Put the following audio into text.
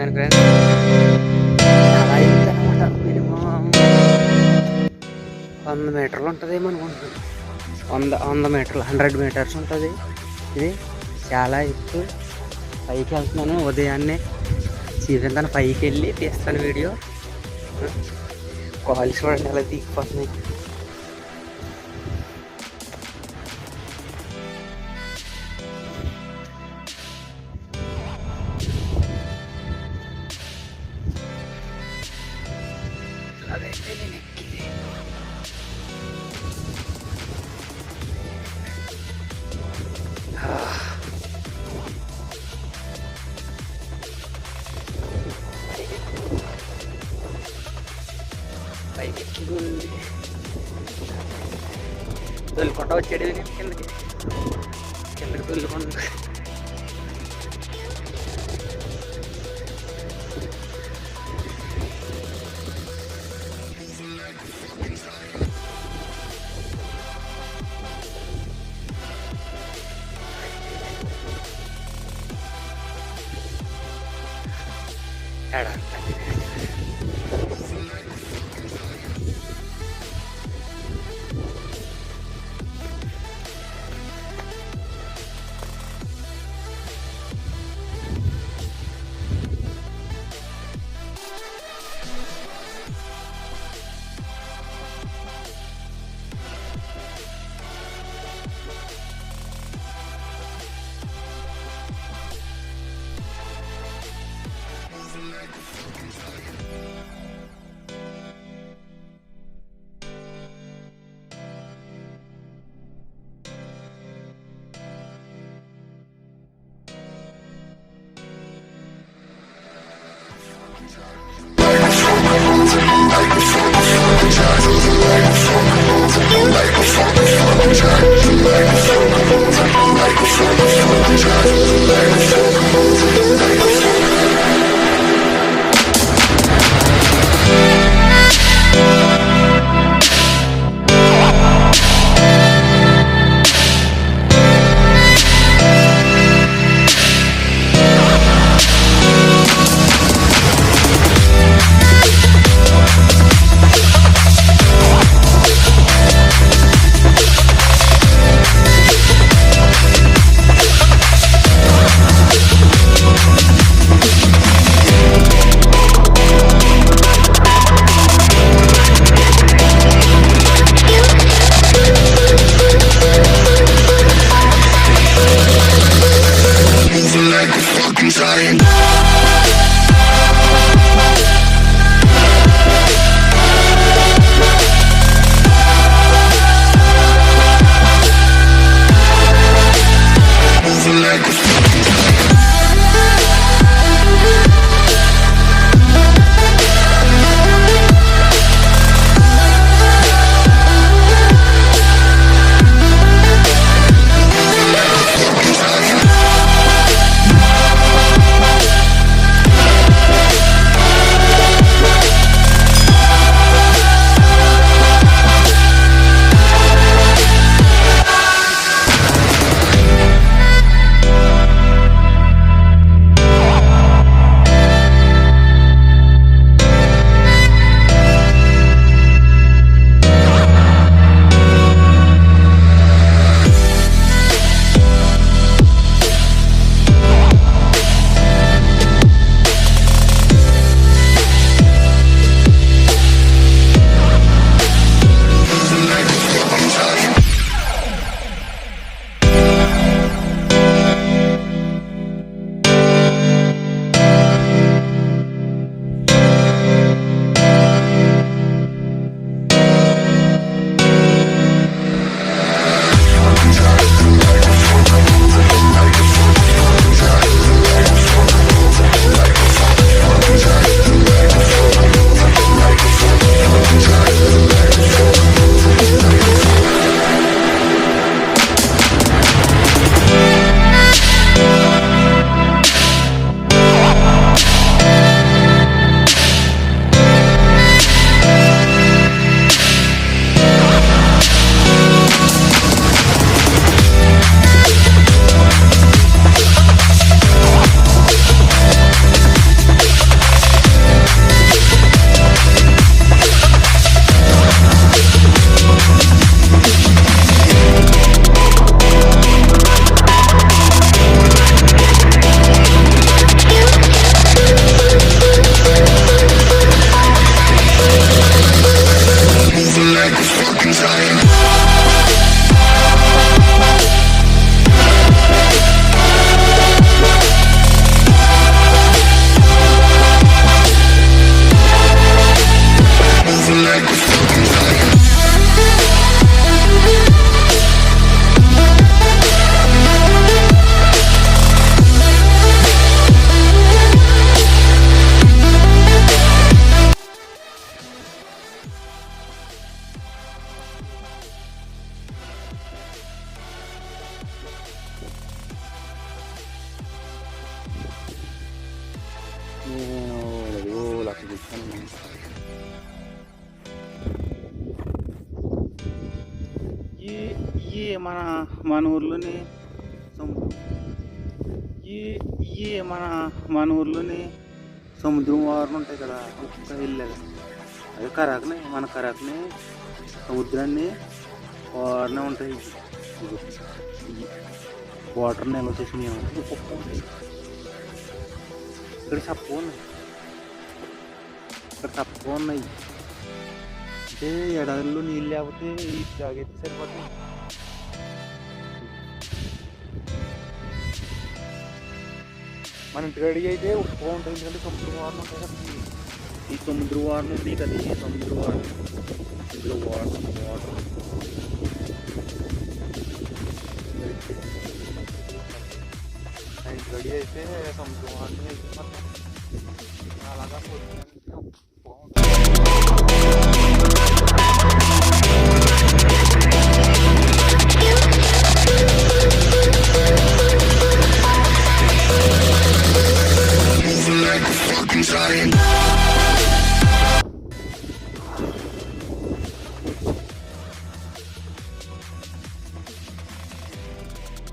చూడండి ఫ్రెండ్స్, చాలా ఎత్తు అనమాట. మినిమం 100 మీటర్లు ఉంటుందేమో అనుకుంటున్నాను. 100 మీటర్లు, 100 మీటర్స్ ఉంటుంది. ఇది చాలా ఎత్తు. పైకి వెళ్తున్నాను. ఉదయాన్నే చీకటితో పైకి వెళ్ళి తీస్తాను వీడియో. కాలు చూడండి ఎలా దిగిపోతున్నాయి. అదైతే నేను ఎక్కింది. పైకి ఎక్కి ఉంది. తొలికొండ వచ్చాడు కిందకి తొలికొండ. ఎడా నేను లక్ష తెచ్చాను. ఈ ఈ మన మన ఊర్లోని సముద్రం, ఈ ఈ మన ఊర్లోని సముద్రం వారం ఉంటాయి కదా, ఒక్క వెళ్ళేది అదే కరాకనే, మన కరాకనే సముద్రాన్ని వారనే ఉంటాయి. వాటర్ నిల్వ చేసి ఇక్కడ తక్కువ ఉన్నాయి, ఇక్కడ తక్కువ ఉన్నాయి. అంటే ఎడారిలో నీళ్ళు లేకపోతే ఈ తాగైతే సరిపోతుంది. మన ఇంటికాడి అయితే ఉప్పు ఉంటుంది, ఎందుకంటే సముద్ర వారం ఉంటాయి కదా. ఈ సముద్ర వారం ఉంది కదా, ఈ సముద్ర వారం ఇందులో వాటర్ వాటర్ ఇంటికాడి అయితే సముద్ర వారం అయితే అలాగా